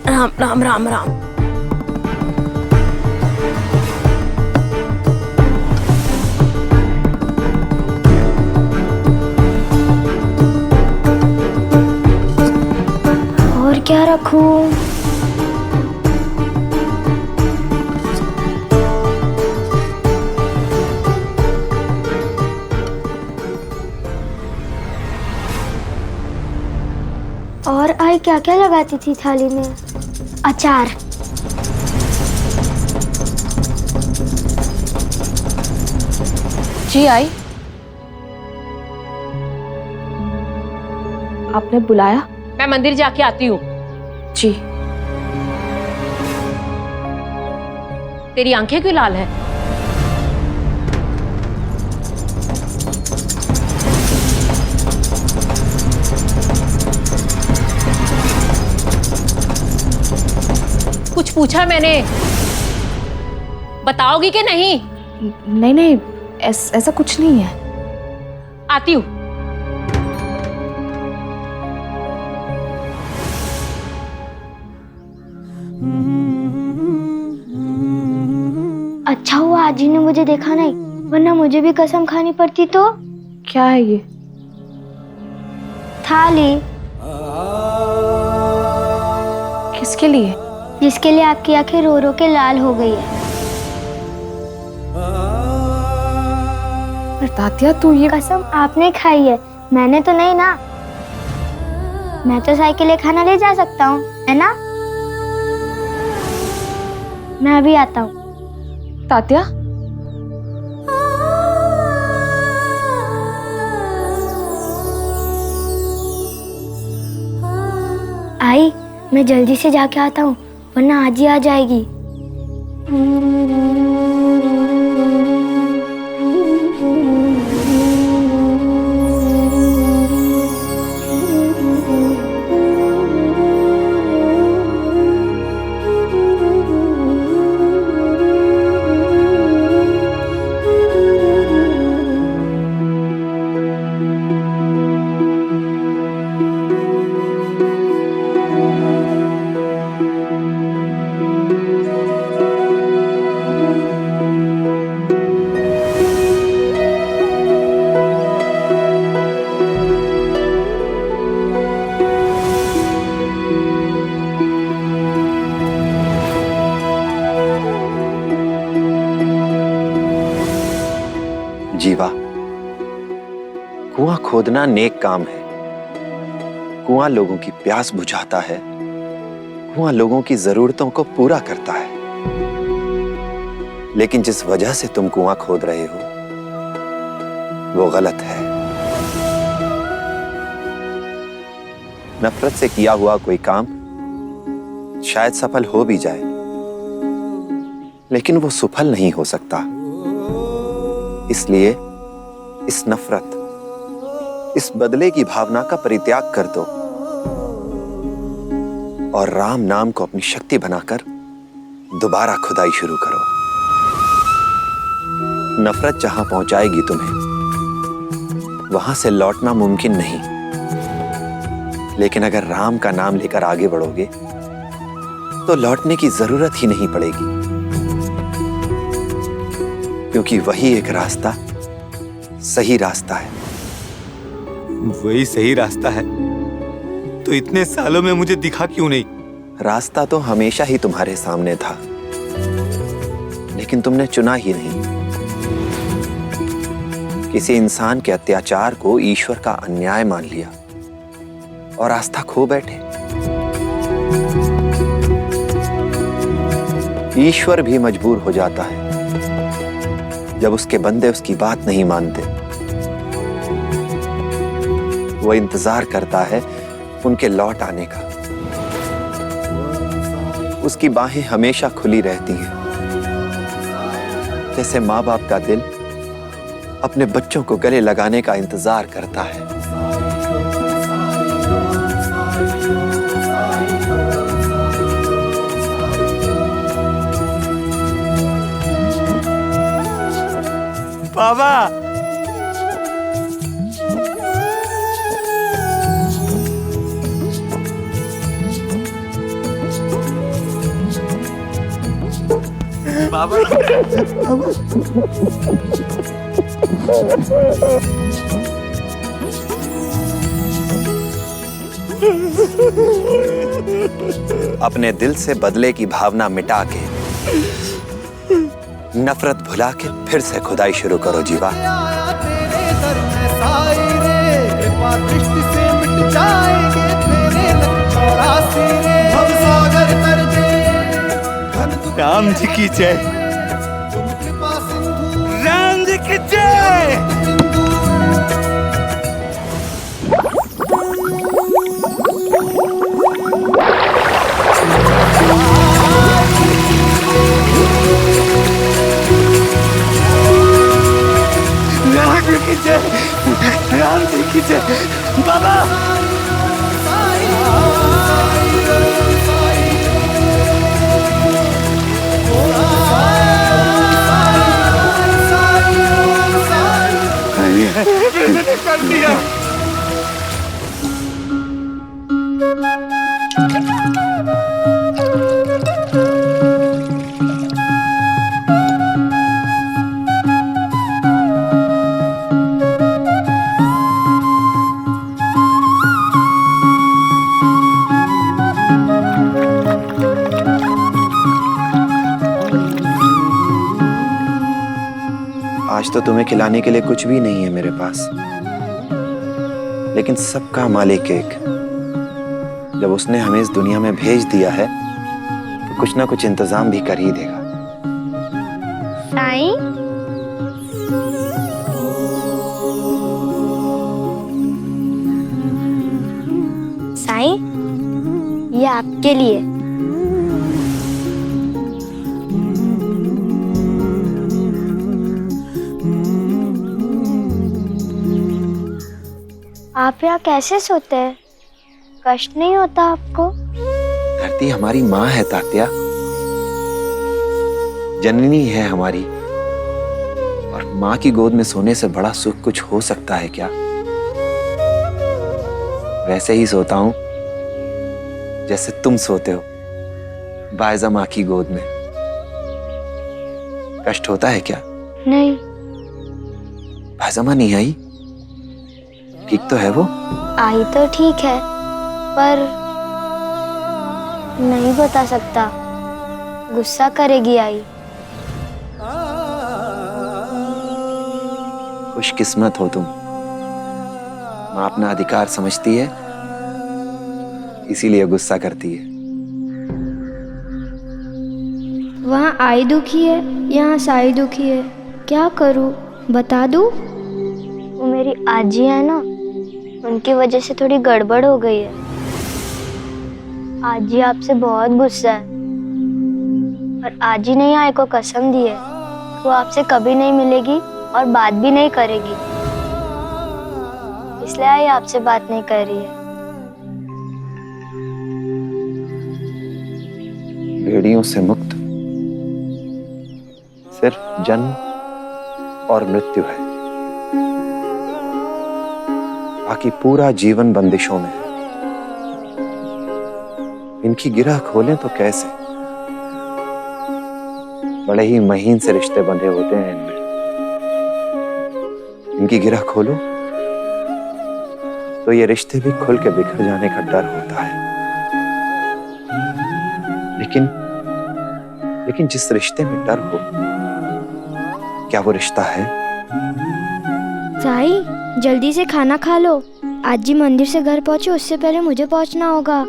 राम राम राम राम। क्या रखूं? और आई क्या क्या लगाती थी थाली में? अचार। जी आई। आपने बुलाया? मैं मंदिर जाके आती हूँ। जी। तेरी आंखें क्यों लाल है? कुछ पूछा मैंने, बताओगी कि नहीं? नहीं नहीं, ऐसा कुछ नहीं है। आती हूँ। अच्छा हुआ आज ही ने मुझे देखा नहीं, वरना मुझे भी कसम खानी पड़ती। तो क्या है ये? थाली। किसके लिए? जिसके लिए आपकी आंखें रो रो के लाल हो गई है। पर तात्या तू ये कसम आपने खाई है, मैंने तो नहीं ना। मैं तो साई के लिए खाना ले जा सकता हूँ, है ना? मैं अभी आता हूँ। तात्या आई, मैं जल्दी से जाके आता हूँ, वरना आज ही आ जाएगी। जीवा, कुआं खोदना नेक काम है। कुआं लोगों की प्यास बुझाता है, कुआं लोगों की जरूरतों को पूरा करता है। लेकिन जिस वजह से तुम कुआं खोद रहे हो वो गलत है। नफरत से किया हुआ कोई काम शायद सफल हो भी जाए, लेकिन वो सफल नहीं हो सकता। इसलिए इस नफरत, इस बदले की भावना का परित्याग कर दो और राम नाम को अपनी शक्ति बनाकर दोबारा खुदाई शुरू करो। नफरत जहां पहुंचाएगी तुम्हें, वहां से लौटना मुमकिन नहीं। लेकिन अगर राम का नाम लेकर आगे बढ़ोगे तो लौटने की जरूरत ही नहीं पड़ेगी, क्योंकि वही एक रास्ता सही रास्ता है। वही सही रास्ता है तो इतने सालों में मुझे दिखा क्यों नहीं? रास्ता तो हमेशा ही तुम्हारे सामने था, लेकिन तुमने चुना ही नहीं। किसी इंसान के अत्याचार को ईश्वर का अन्याय मान लिया और आस्था खो बैठे। ईश्वर भी मजबूर हो जाता है जब उसके बंदे उसकी बात नहीं मानते। वो इंतजार करता है उनके लौट आने का। उसकी बाहें हमेशा खुली रहती हैं, जैसे माँ बाप का दिल अपने बच्चों को गले लगाने का इंतजार करता है। बाबा, बाबा, अपने दिल से बदले की भावना मिटा के, नफरत भुला के फिर से खुदाई शुरू करो जीवा। राम जी की जय, राम जी की जय। राम जी की जय, राम जी की जय। बाबा कर दिया। आज तो तुम्हें खिलाने के लिए कुछ भी नहीं है मेरे पास, लेकिन सबका मालिक एक, जब उसने हमें इस दुनिया में भेज दिया है तो कुछ ना कुछ इंतजाम भी कर ही देगा। साईं, साईं, ये आपके लिए। आप यहाँ कैसे सोते हैं? कष्ट नहीं होता आपको? धरती हमारी माँ है तात्या, जननी है हमारी, और माँ की गोद में सोने से बड़ा सुख कुछ हो सकता है क्या? वैसे ही सोता हूं जैसे तुम सोते हो बायजा माँ की गोद में। कष्ट होता है क्या? नहीं। बायजा माँ नहीं आई? ठीक तो है वो? आई तो ठीक है, पर नहीं बता सकता, गुस्सा करेगी आई। खुशकिस्मत हो तुम, माँ अपना अधिकार समझती है, इसीलिए गुस्सा करती है। वहाँ आई दुखी है, यहाँ साई दुखी है, क्या करूँ बता दूँ? वो मेरी आजी है ना, उनकी वजह से थोड़ी गड़बड़ हो गई है। आजी आपसे बहुत गुस्सा है, और आजी ने आई को कसम दी है वो आपसे कभी नहीं मिलेगी और बात भी नहीं करेगी, इसलिए आई आपसे बात नहीं कर रही है। बेड़ियों से मुक्त सिर्फ जन्म और मृत्यु है, बाकी पूरा जीवन बंदिशों में है। इनकी गिरह खोलें तो कैसे? बड़े ही महीन से रिश्ते बंधे होते हैं इनमें। इनकी गिरह खोलो तो ये रिश्ते भी खुल के बिखर जाने का डर होता है। लेकिन जिस रिश्ते में डर हो, क्या वो रिश्ता है? साई, जल्दी से खाना खा लो, आजी मंदिर से घर पहुंचे उससे पहले मुझे पहुंचना होगा।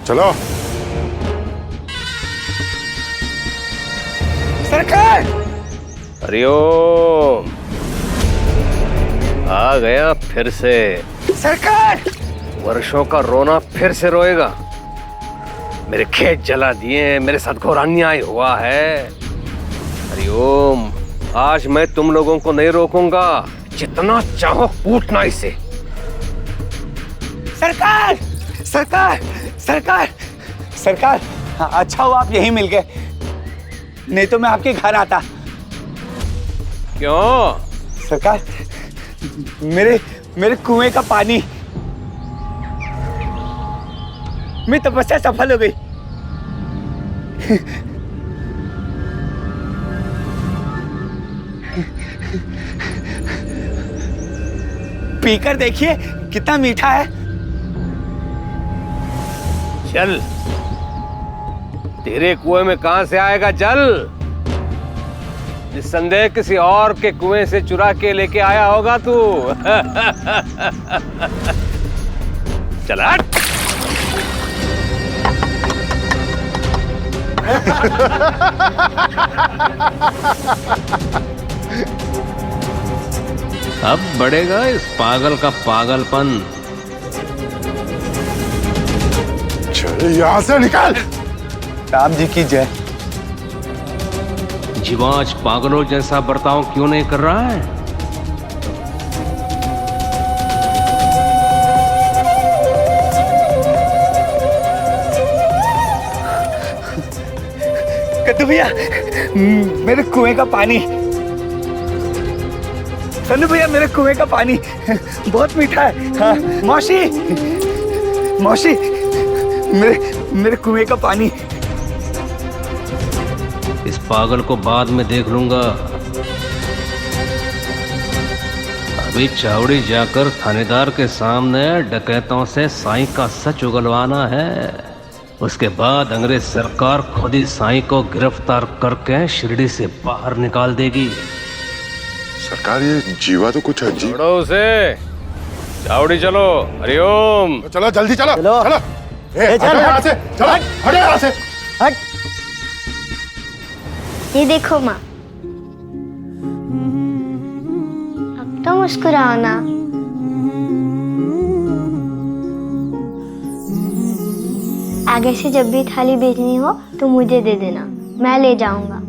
चलो। सरकार! हरिओम, आ गया फिर से। सरकार! वर्षों का रोना फिर से रोएगा। मेरे खेत जला दिए, मेरे साथ घोर अन्याय हुआ है। हरिओम, आज मैं तुम लोगों को नहीं रोकूंगा, जितना चाहो कूटना इसे। सरकार सरकार सरकार सरकार, हाँ, अच्छा हुआ आप यहीं मिल गए, नहीं तो मैं आपके घर आता। क्यों? सरकार, मेरे कुएं का पानी, मेरी तपस्या सफल हो गई। पीकर देखिए कितना मीठा है। चल, तेरे कुएं में कहां से आएगा जल? निस्संदेह किसी और के कुएं से चुरा के लेके आया होगा तू। चल हट। अब बढ़ेगा इस पागल का पागलपन। चल यहाँ से निकल। राम जी की जय। जीवांश पागलों जैसा बर्ताव क्यों नहीं कर रहा है? कद्दू भैया, मेरे कुएं का पानी। कन्नू भैया, मेरे कुएं का पानी बहुत मीठा है। हाँ, मौसी मौसी, मेरे कुएं का पानी। इस पागल को बाद में देख लूंगा। अभी चावड़ी जाकर थानेदार के सामने डकैतों से साईं का सच उगलवाना है। उसके बाद अंग्रेज सरकार खुद ही साईं को गिरफ्तार करके शिरडी से बाहर निकाल देगी। सरकार, ये जीवा तो कुछ अजीब। छोड़ो उसे, चावड़ी चलो। हरिओम। चलो जल्दी चलो। चलो चल यहाँ से, चलो हटो यहाँ से। हट। ये देखो माँ, अब तो मुस्कुराओ ना। आगे से जब भी थाली भेजनी हो तो मुझे दे देना, मैं ले जाऊंगा।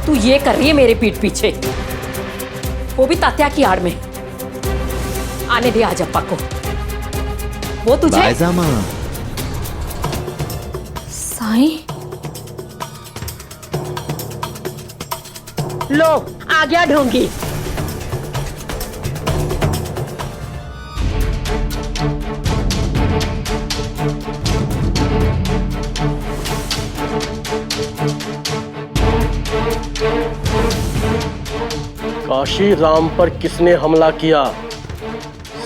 तू ये कर रही है मेरे पीठ पीछे, वो भी तात्या की आड़ में। आने दे आज अप्पा को। वो तुझे साईं, लो आ गया ढोंगी। काशी राम पर किसने हमला किया?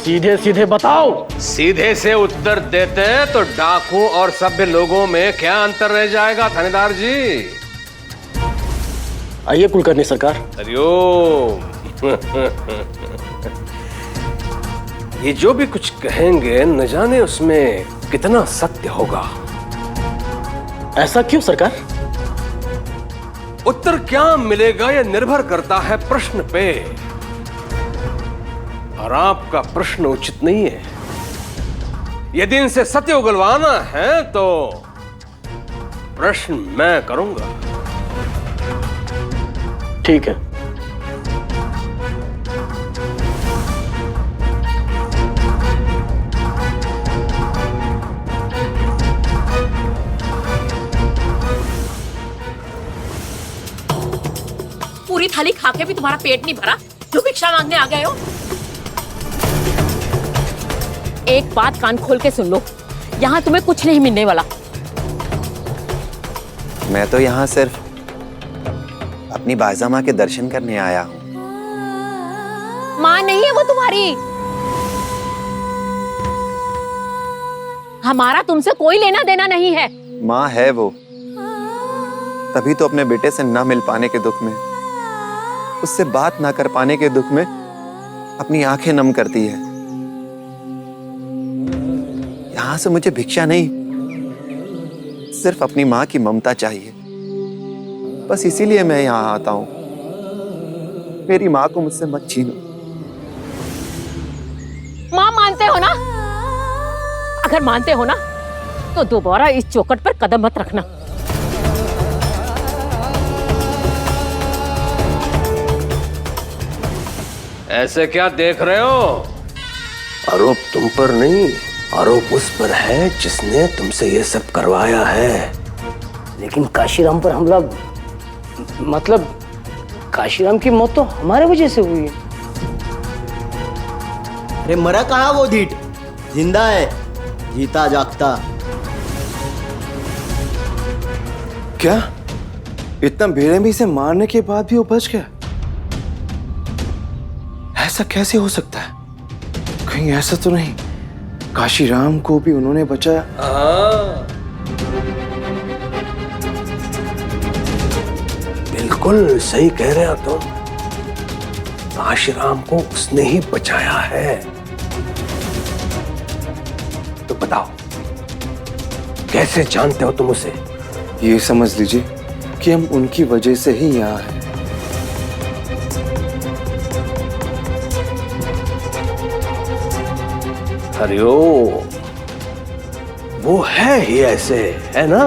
सीधे सीधे बताओ। सीधे से उत्तर देते तो डाकू और सभ्य लोगों में क्या अंतर रह जाएगा थानेदार जी? आइए कुलकर्णी सरकार। हरिओम। ये जो भी कुछ कहेंगे न जाने उसमें कितना सत्य होगा। ऐसा क्यों सरकार? उत्तर क्या मिलेगा यह निर्भर करता है प्रश्न पे, और आपका प्रश्न उचित नहीं है। यदि इनसे सत्य उगलवाना है तो प्रश्न मैं करूंगा। ठीक है। पूरी थाली खा के भी तुम्हारा पेट नहीं भरा, जो भिक्षा मांगने आ गए हो। एक बात कान खोल के सुन लो, यहाँ तुम्हें कुछ नहीं मिलने वाला। मैं तो यहाँ सिर्फ अपनी बाजा माँ के दर्शन करने आया हूँ। माँ नहीं है वो तुम्हारी। हमारा तुमसे कोई लेना देना नहीं है। माँ है वो, तभी तो अपने बेटे से ना मिल पाने के दुख में, उससे बात ना कर पाने के दुख में अपनी आंखें नम करती है। यहां से मुझे भिक्षा नहीं, सिर्फ अपनी माँ की ममता चाहिए। बस इसीलिए मैं यहां आता हूं। मेरी माँ को मुझसे मत छीनो। अगर मानते हो ना तो दोबारा इस चौखट पर कदम मत रखना। ऐसे क्या देख रहे हो? आरोप तुम पर नहीं, आरोप उस पर है जिसने तुमसे ये सब करवाया है। लेकिन काशीराम पर हमला, मतलब काशीराम की मौत तो हमारे वजह से हुई है। अरे मरा कहाँ वो ढीठ? जिंदा है, जीता जागता। क्या इतना बेरहमी से मारने के बाद भी वो बच गया? ऐसा कैसे हो सकता है? कहीं ऐसा तो नहीं काशीराम को भी उन्होंने बचाया? बिल्कुल सही कह रहे हो तुम। काशीराम को उसने ही बचाया है। तो बताओ कैसे जानते हो तुम उसे? ये समझ लीजिए कि हम उनकी वजह से ही यहाँ हैं। हरिओ, वो है ही ऐसे, है ना?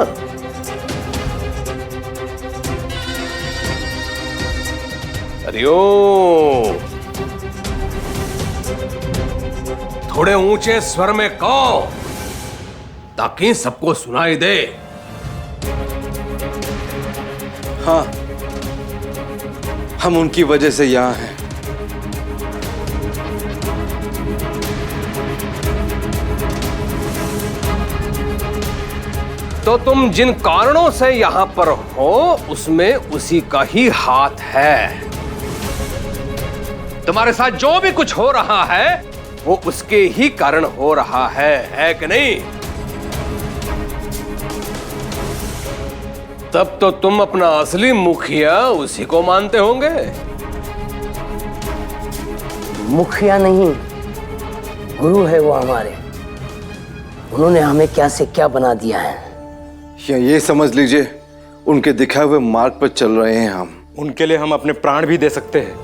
हरिओ, थोड़े ऊंचे स्वर में कहो ताकि सबको सुनाई दे। हाँ, हम उनकी वजह से यहाँ हैं। तो तुम जिन कारणों से यहाँ पर हो उसमें उसी का ही हाथ है। तुम्हारे साथ जो भी कुछ हो रहा है वो उसके ही कारण हो रहा है कि नहीं? तब तो तुम अपना असली मुखिया उसी को मानते होंगे। मुखिया नहीं, गुरु है वो हमारे। उन्होंने हमें क्या से क्या बना दिया है। या ये समझ लीजिए उनके दिखाए हुए मार्ग पर चल रहे हैं हम। उनके लिए हम अपने प्राण भी दे सकते हैं।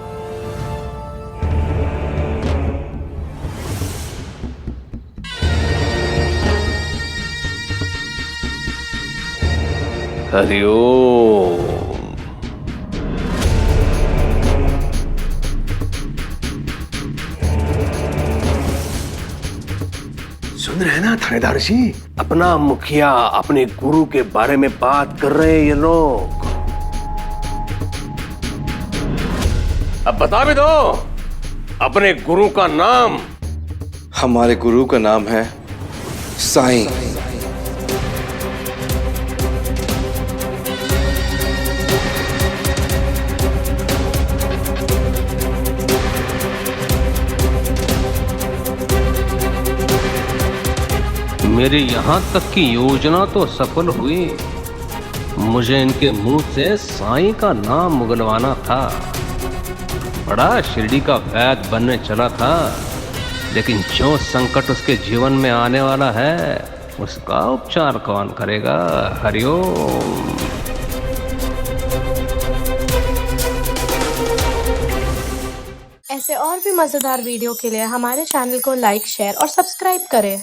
हरिओम। सुन रहे ना थानेदार जी, अपना मुखिया अपने गुरु के बारे में बात कर रहे हैं ये लोग। अब बता भी दो अपने गुरु का नाम। हमारे गुरु का नाम है साईं। मेरी यहां तक की योजना तो सफल हुई। मुझे इनके मुंह से साईं का नाम मुगलवाना था। बड़ा शिरडी का वैद बनने चला था, लेकिन जो संकट उसके जीवन में आने वाला है उसका उपचार कौन करेगा? हरिओम। ऐसे और भी मजेदार वीडियो के लिए हमारे चैनल को लाइक, शेयर और सब्सक्राइब करें।